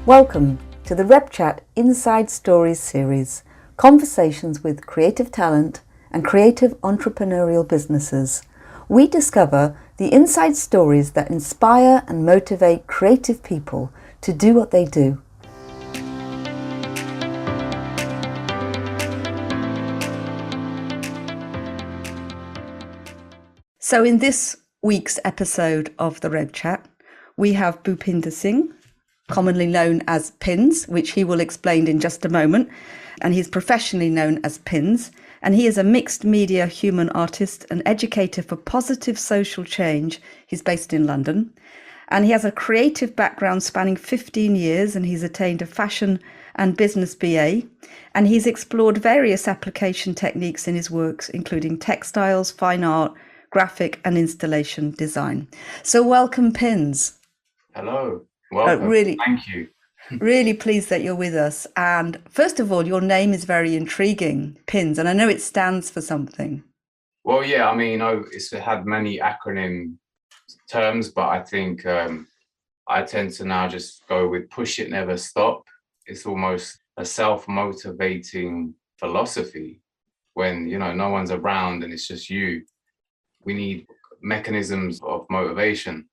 Welcome to the Rebcat Inside Stories series, conversations with creative talent and creative entrepreneurial businesses. We discover the inside stories that inspire and motivate creative people to do what they do. So in this week's episode of the Rebcat, we have Bhupinder Singh, commonly known as Pins, which he will explain in just a moment, and he's professionally known as Pins, and he is a mixed media human artist, an educator for positive social change. He's based in London, and he has a creative background spanning 15 years, and he's attained a fashion and business BA, and he's explored various application techniques in his works, including textiles, fine art, graphic and installation design. So welcome, Pins. Hello. Welcome. Thank you. Really pleased that you're with us. And first of all, your name is very intriguing, Pins, and I know it stands for something. Well, yeah, I mean, it's had many acronym terms, but I think I tend to now just go with push it, never stop. It's almost a self-motivating philosophy when, no one's around and it's just you. We need mechanisms of motivation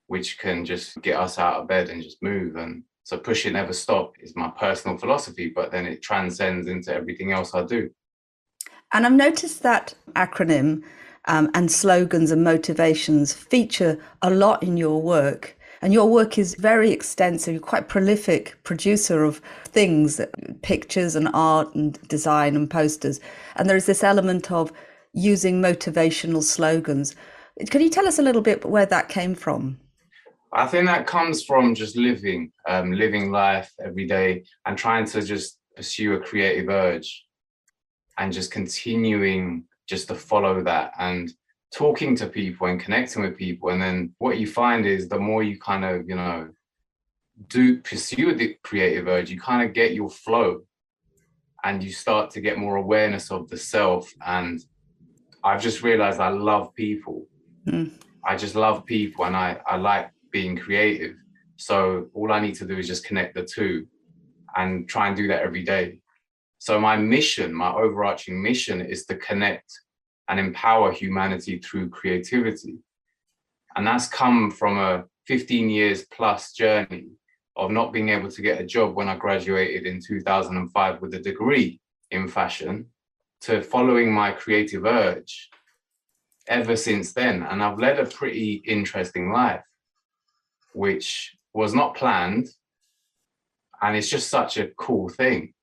which can just get us out of bed and just move. And so push it, never stop is my personal philosophy, but then it transcends into everything else I do. And I've noticed that acronym and slogans and motivations feature a lot in your work. And your work is very extensive. You're quite a prolific producer of things, pictures and art and design and posters. And there is this element of using motivational slogans. Can you tell us a little bit where that came from? I think that comes from just living life every day and trying to just pursue a creative urge and just continuing just to follow that and talking to people and connecting with people. And then what you find is the more you kind of, do pursue the creative urge, you kind of get your flow and you start to get more awareness of the self. And I've just realized I love people. I just love people and I like being creative. So all I need to do is just connect the two and try and do that every day. So my mission, my overarching mission is to connect and empower humanity through creativity. And that's come from a 15 years plus journey of not being able to get a job when I graduated in 2005 with a degree in fashion to following my creative urge ever since then. And I've led a pretty interesting life, which was not planned. And it's just such a cool thing.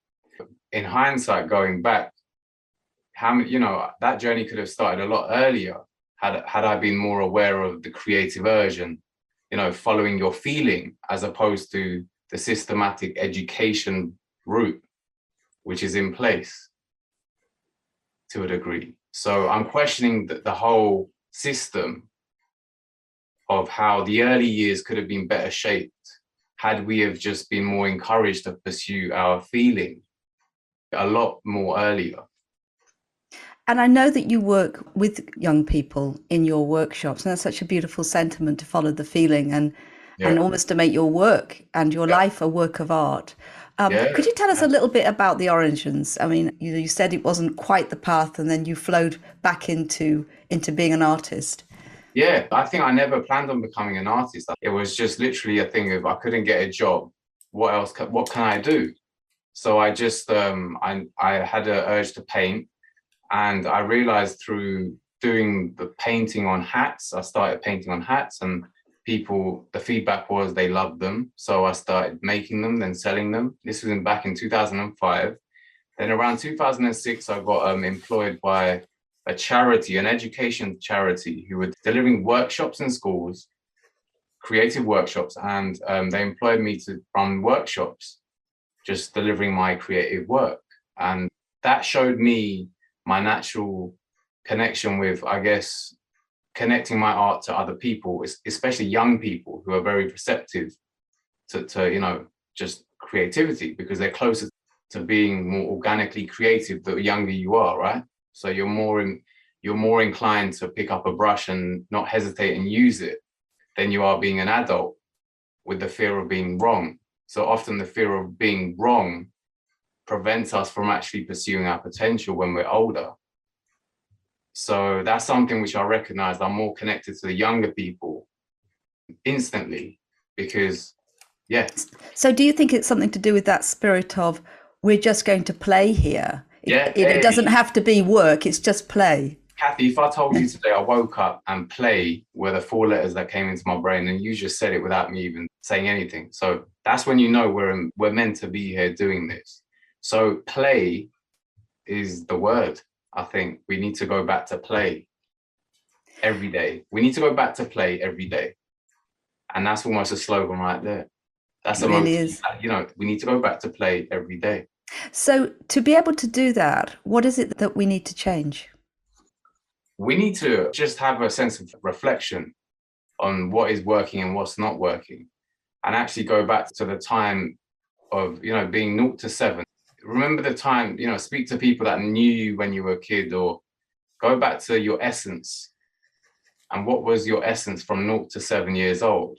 In hindsight, going back, that journey could have started a lot earlier had I been more aware of the creative urge and, following your feeling as opposed to the systematic education route, which is in place to a degree. So I'm questioning the whole system of how the early years could have been better shaped had we have just been more encouraged to pursue our feeling a lot more earlier. And I know that you work with young people in your workshops, and that's such a beautiful sentiment to follow the feeling and almost to make your work and your life a work of art. Could you tell us a little bit about the origins? I mean, you said it wasn't quite the path and then you flowed back into being an artist. Yeah, I think I never planned on becoming an artist. It was just literally a thing of I couldn't get a job. What can I do? So I just, I had an urge to paint, and I realized through doing the painting on hats, I started painting on hats and the feedback was they loved them. So I started making them, then selling them. This was back in 2005. Then around 2006, I got employed by a charity, an education charity, who were delivering workshops in schools, creative workshops, and they employed me to run workshops, just delivering my creative work. And that showed me my natural connection with, I guess, connecting my art to other people, especially young people who are very receptive to just creativity, because they're closer to being more organically creative the younger you are, right? So you're more inclined to pick up a brush and not hesitate and use it than you are being an adult with the fear of being wrong. So often the fear of being wrong prevents us from actually pursuing our potential when we're older. So that's something which I recognize I'm more connected to the younger people instantly, because, yeah. So do you think it's something to do with that spirit of, we're just going to play here? It doesn't have to be work, it's just play. Cathy, if I told you today I woke up and play were the 4 letters that came into my brain, and you just said it without me even saying anything. So that's when you know we're meant to be here doing this. So play is the word. I think we need to go back to play every day. We need to go back to play every day. And that's almost a slogan right there. That's the really most, we need to go back to play every day. So to be able to do that, what is it that we need to change? We need to just have a sense of reflection on what is working and what's not working, and actually go back to the time of, being 0 to 7. Remember the time, speak to people that knew you when you were a kid, or go back to your essence. And what was your essence from 0 to 7 years old?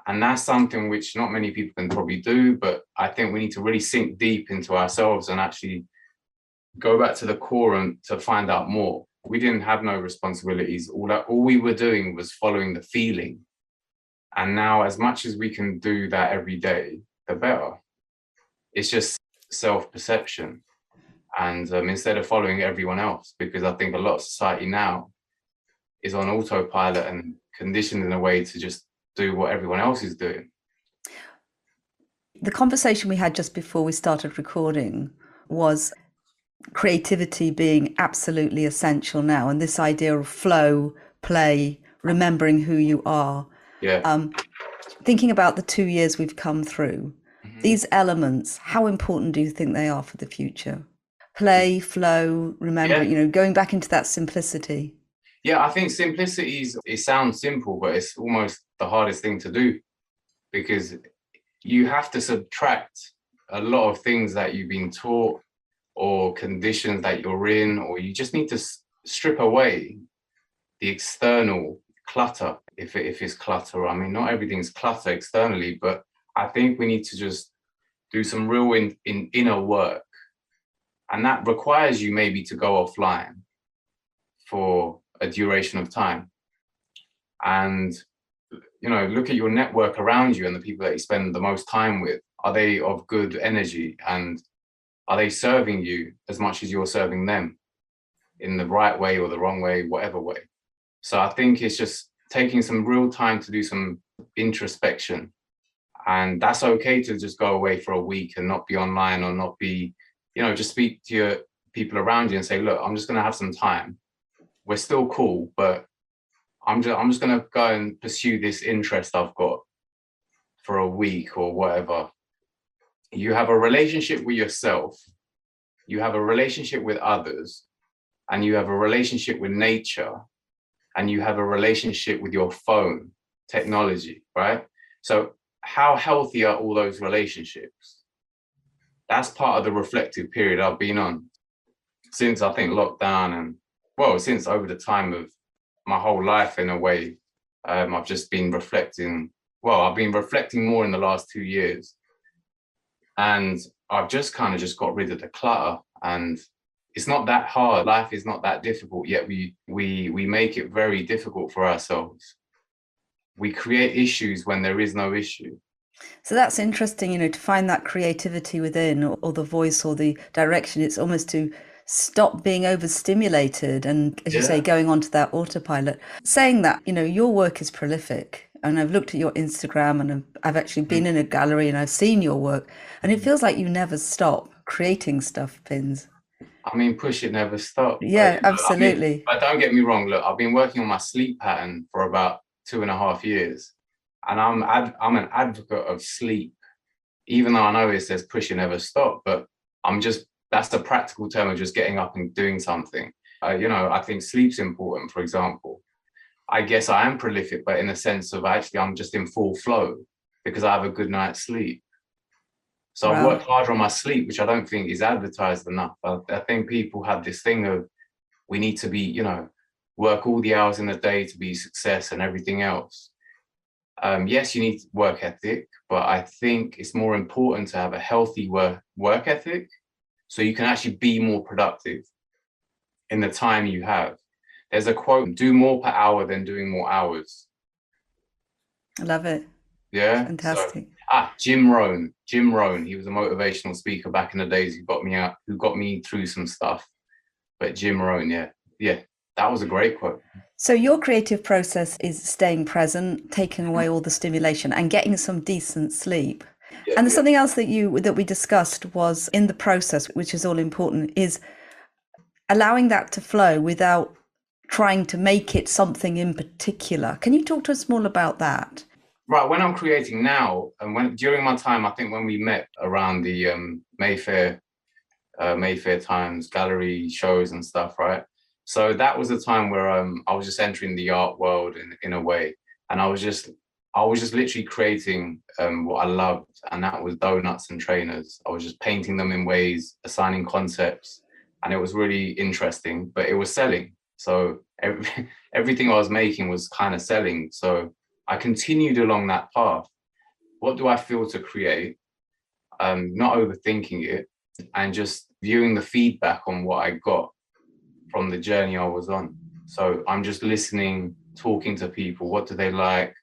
And that's something which not many people can probably do, but I think we need to really sink deep into ourselves and actually go back to the core and to find out more. We didn't have no responsibilities. All we were doing was following the feeling. And now, as much as we can do that every day, the better. It's just self-perception. And instead of following everyone else, because I think a lot of society now is on autopilot and conditioned in a way to just do what everyone else is doing. The conversation we had just before we started recording was creativity being absolutely essential now, and this idea of flow, play, remembering who you are. Yeah. Thinking about the 2 years we've come through, these elements, how important do you think they are for the future? Play, flow, remembering, going back into that simplicity. Yeah, I think simplicity it sounds simple, but it's almost the hardest thing to do, because you have to subtract a lot of things that you've been taught or conditions that you're in, or you just need to strip away the external clutter, if it's clutter. I mean, not everything's clutter externally, but I think we need to just do some real inner work. And that requires you maybe to go offline for a duration of time. And, look at your network around you and the people that you spend the most time with. Are they of good energy? And are they serving you as much as you're serving them in the right way or the wrong way, whatever way? So I think it's just taking some real time to do some introspection. And that's okay to just go away for a week and not be online, or not be, just speak to your people around you and say, look, I'm just going to have some time. We're still cool, but I'm just going to go and pursue this interest I've got for a week or whatever. You have a relationship with yourself, you have a relationship with others, and you have a relationship with nature, and you have a relationship with your phone, technology, right? So how healthy are all those relationships? That's part of the reflective period I've been on since, I think, lockdown, and since over the time of my whole life in a way. I've just been reflecting. I've been reflecting more in the last 2 years. And I've just kind of got rid of the clutter, and it's not that hard. Life is not that difficult, yet we make it very difficult for ourselves. We create issues when there is no issue. So that's interesting, to find that creativity within, or the voice or the direction. It's almost to stop being overstimulated and, as you say, going onto that autopilot. Saying that, your work is prolific. And I've looked at your Instagram, and I've actually been in a gallery and I've seen your work, and it feels like you never stop creating stuff, Pins. I mean, push it never stop. Yeah, absolutely. But don't get me wrong. Look, I've been working on my sleep pattern for about 2.5 years, and I'm an advocate of sleep, even though I know it says push it never stop. But that's the practical term of just getting up and doing something. I think sleep's important, for example. I guess I am prolific, but in the sense of actually I'm just in full flow because I have a good night's sleep. So I've worked harder on my sleep, which I don't think is advertised enough. I think people have this thing of we need to be, work all the hours in the day to be success and everything else. Yes, you need work ethic, but I think it's more important to have a healthy work ethic so you can actually be more productive in the time you have. There's a quote, do more per hour than doing more hours. I love it. Yeah. Fantastic. So, Jim Rohn, he was a motivational speaker back in the days who got me through some stuff. But Jim Rohn, yeah, that was a great quote. So your creative process is staying present, taking away all the stimulation and getting some decent sleep. Yeah, And there's something else that we discussed was in the process, which is all important, is allowing that to flow without trying to make it something in particular. Can you talk to us more about that? Right, when I'm creating now, and during my time, I think when we met around the Mayfair Times gallery shows and stuff, right? So that was a time where I was just entering the art world in a way, and I was just literally creating what I loved, and that was donuts and trainers. I was just painting them in ways, assigning concepts, and it was really interesting. But it was selling, so everything I was making was kind of selling. So I continued along that path. What do I feel to create? Not overthinking it, and just viewing the feedback on what I got from the journey I was on. So I'm just listening, talking to people. What do they like?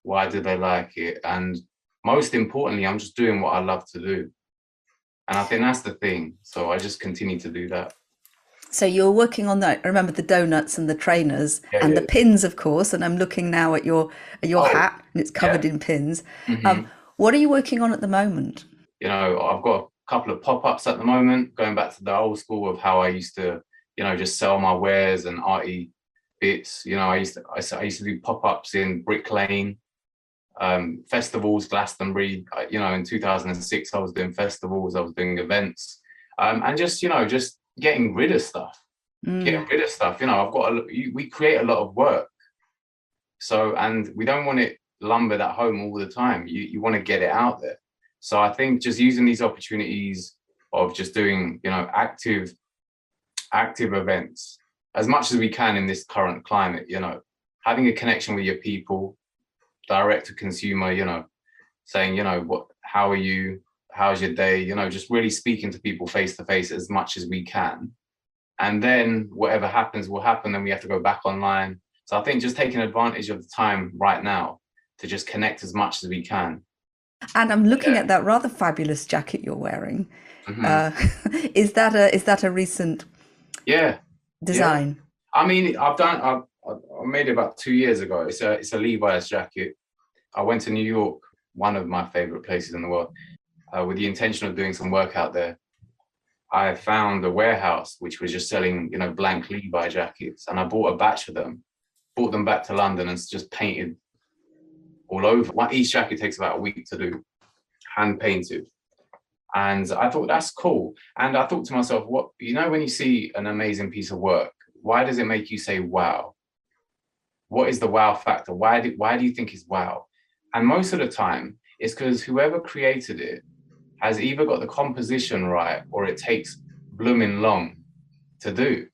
Why do they like it? And most importantly, I'm just doing what I love to do. And I think that's the thing. So I just continue to do that. So you're working on that. I remember the donuts and the trainers and the pins, of course. And I'm looking now at your hat, and it's covered in pins. What are you working on at the moment? You know, I've got a couple of pop-ups at the moment, going back to the old school of how I used to, you know, just sell my wares and arty bits. You know, I used to do pop-ups in Brick Lane, festivals, Glastonbury. You know, in 2006, I was doing festivals, I was doing events, and just, you know, just getting rid of stuff. You know, we create a lot of work. So, and we don't want it lumbered at home all the time. You want to get it out there. So I think just using these opportunities of just doing, you know, active events as much as we can in this current climate, you know, having a connection with your people, direct to consumer, you know, saying, you know, how are you? How's your day? You know, just really speaking to people face to face as much as we can. And then whatever happens will happen. Then we have to go back online. So I think just taking advantage of the time right now to just connect as much as we can. And I'm looking at that rather fabulous jacket you're wearing. Is that a recent design? Yeah. I mean, I made it about 2 years ago. It's a Levi's jacket. I went to New York, one of my favorite places in the world, with the intention of doing some work out there. I found a warehouse which was just selling, you know, blank Levi jackets, and I bought a batch of them, brought them back to London, and just painted all over. Each jacket takes about a week to do, hand painted. And I thought, that's cool. And I thought to myself, what, you know, when you see an amazing piece of work, why does it make you say, wow? What is the wow factor? Why do you think it's wow? And most of the time, it's because whoever created it has either got the composition right, or it takes blooming long to do.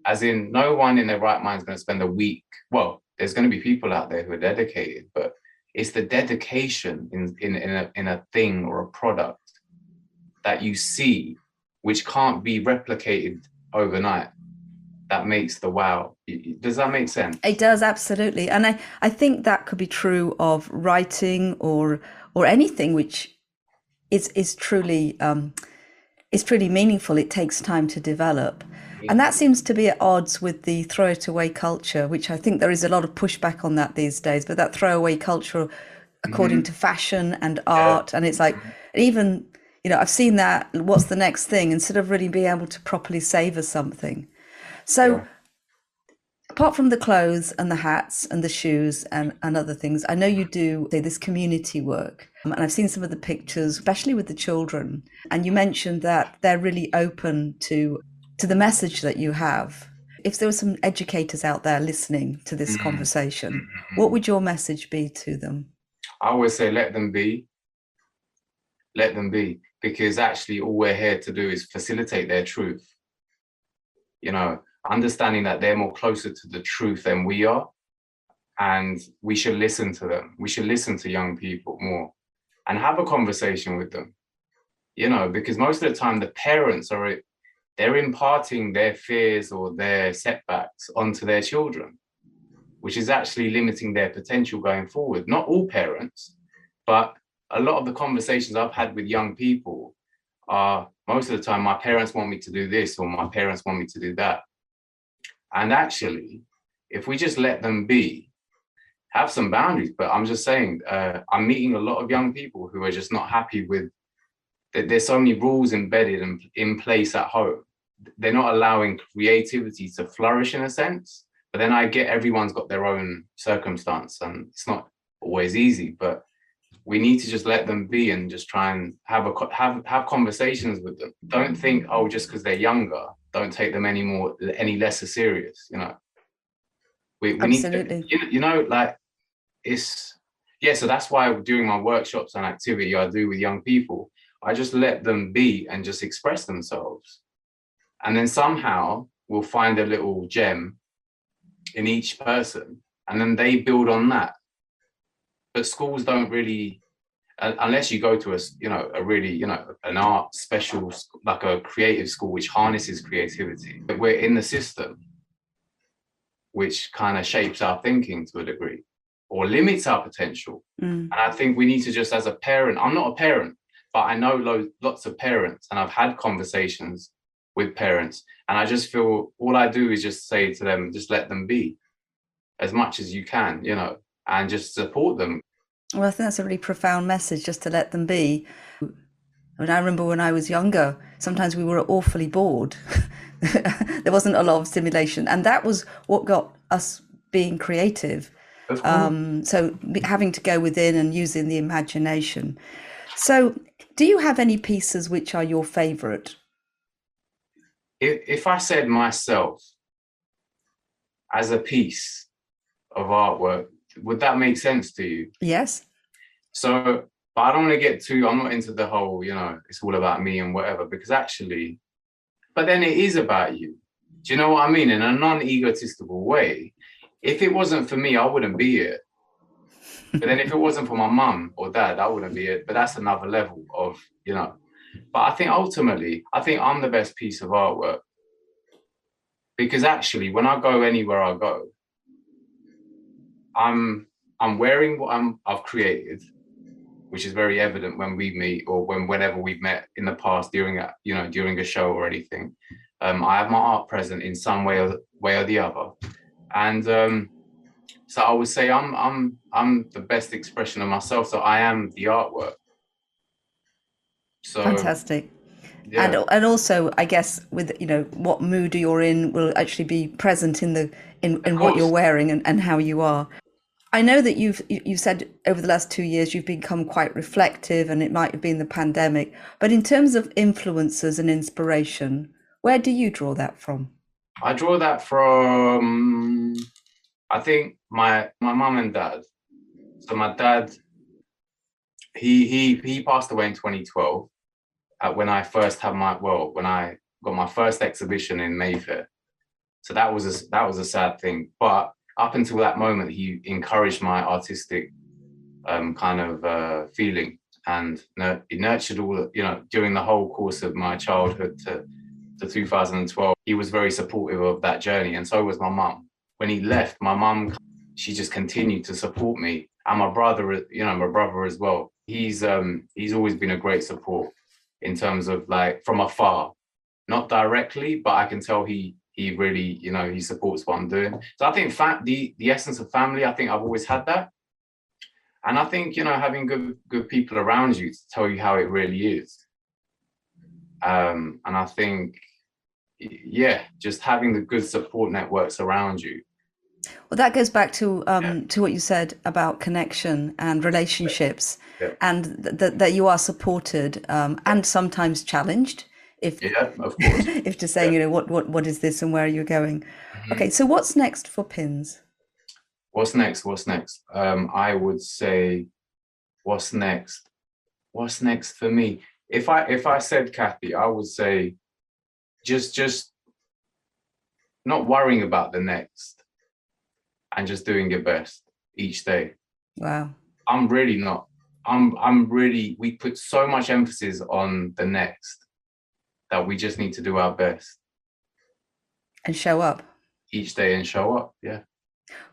As in, no one in their right mind is going to spend a week. Well, there's going to be people out there who are dedicated, but it's the dedication in a thing or a product that you see, which can't be replicated overnight, that makes the wow. Does that make sense? It does, absolutely. And I think that could be true of writing or anything which is truly meaningful. It takes time to develop. And that seems to be at odds with the throw it away culture, which I think there is a lot of pushback on that these days. But that throwaway culture, according to fashion and art, and it's like, even, you know, I've seen that. What's the next thing? Instead of really being able to properly savor something. So apart from the clothes and the hats and the shoes and other things, I know you do this community work. And I've seen some of the pictures, especially with the children. And you mentioned that they're really open to the message that you have. If there were some educators out there listening to this conversation, what would your message be to them? I always say, let them be, because actually all we're here to do is facilitate their truth. You know, understanding that they're more closer to the truth than we are. and we should listen to them. We should listen to young people more and have a conversation with them, you know, because most of the time the parents they're imparting their fears or their setbacks onto their children, which is actually limiting their potential going forward. Not all parents, but a lot of the conversations I've had with young people are most of the time, my parents want me to do this or my parents want me to do that. And actually, if we just let them be, have some boundaries. But I'm just saying, I'm meeting a lot of young people who are just not happy with that. There's so many rules embedded and in place at home. They're not allowing creativity to flourish in a sense. But then I get everyone's got their own circumstance and it's not always easy, but we need to just let them be and just try and have conversations with them. Don't think, oh, just because they're younger, don't take them any lesser serious, you know. We Absolutely. need to, you know, like it's, yeah, so that's why during my workshops and activity I do with young people, I just let them be and just express themselves. And then somehow we'll find a little gem in each person and then they build on that. But schools don't really, unless you go to a really, you know, an art special, like a creative school, which harnesses creativity. But we're in the system, which kind of shapes our thinking to a degree or limits our potential. And I think we need to just, as a parent, I'm not a parent, but I know lots of parents and I've had conversations with parents. And I just feel all I do is just say to them, just let them be as much as you can, you know, and just support them. Well, I think that's a really profound message, just to let them be. I mean, I remember when I was younger, sometimes we were awfully bored. There wasn't a lot of stimulation. And that was what got us being creative. So having to go within and using the imagination. So do you have any pieces which are your favorite? If I said myself as a piece of artwork, would that make sense to you? Yes. So, but I don't want to get too, I'm not into the whole, you know, it's all about me and whatever, because actually, but then it is about you. Do you know what I mean? In a non-egotistical way. If it wasn't for me, I wouldn't be here. But then if it wasn't for my mum or dad, I wouldn't be it. But that's another level of, you know. But I think ultimately, I think I'm the best piece of artwork. Because actually, when I go anywhere I go, I'm wearing what I've created, which is very evident when we meet or whenever we've met in the past during a show or anything. I have my art present in some way or the other. And so I would say I'm the best expression of myself. So I am the artwork. So fantastic. yeah. And also, I guess, with, you know, what mood you're in will actually be present in what you're wearing and how you are. I know that you've said over the last 2 years you've become quite reflective, and it might have been the pandemic. But in terms of influences and inspiration, where do you draw that from? I draw that from, I think, my mum and dad. So my dad, he passed away in 2012 when I when I got my first exhibition in Mayfair. So that was a sad thing. But up until that moment, he encouraged my artistic kind of feeling, and he nurtured all, you know, during the whole course of my childhood to 2012. He was very supportive of that journey, and so was my mum. When he left, my mum, she just continued to support me, and my brother, you know, my brother as well. He's always been a great support in terms of, like, from afar, not directly, but I can tell he really, you know, he supports what I'm doing. So I think the essence of family, I think I've always had that. And I think, you know, having good people around you to tell you how it really is. And I think, yeah, just having the good support networks around you. Well, that goes back to what you said about connection and relationships, and that you are supported and sometimes challenged. Of course. If to say, you know, what is this and where are you going? Mm-hmm. Okay, so what's next for Pins? What's next? I would say, what's next? What's next for me? If I said Cathy, I would say just not worrying about the next and just doing your best. each day. Wow. I'm really not. I'm really, we put so much emphasis on the next that we just need to do our best And show up. each day and show up. Yeah.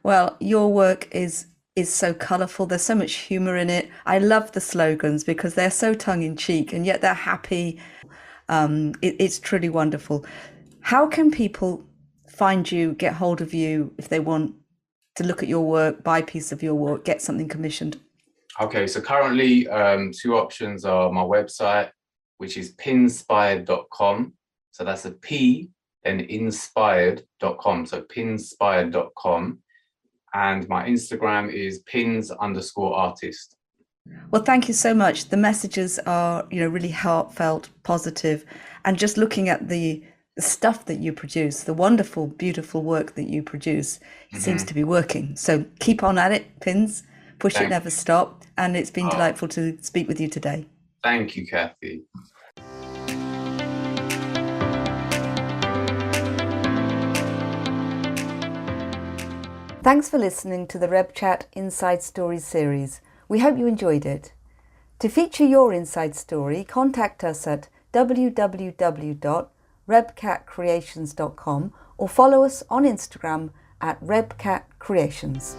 Well, your work is so colourful. There's so much humour in it. I love the slogans because they're so tongue in cheek and yet they're happy. It's truly wonderful. How can people find you, get hold of you if they want to look at your work, buy a piece of your work, get something commissioned? Okay, so currently 2 options are my website, which is pinspired.com. So that's a P, then inspired.com. So pinspired.com. And my Instagram is pins_artist. Well, thank you so much. The messages are, really heartfelt, positive, and just looking at the stuff that you produce, the wonderful, beautiful work that you produce, it seems to be working. So keep on at it, Pins. Push it, never stop. And it's been delightful to speak with you today. Thank you, Cathy. Thanks for listening to the Rebcat Inside Stories series. We hope you enjoyed it. To feature your inside story, contact us at www.rebcatcreations.com or follow us on Instagram at rebcatcreations.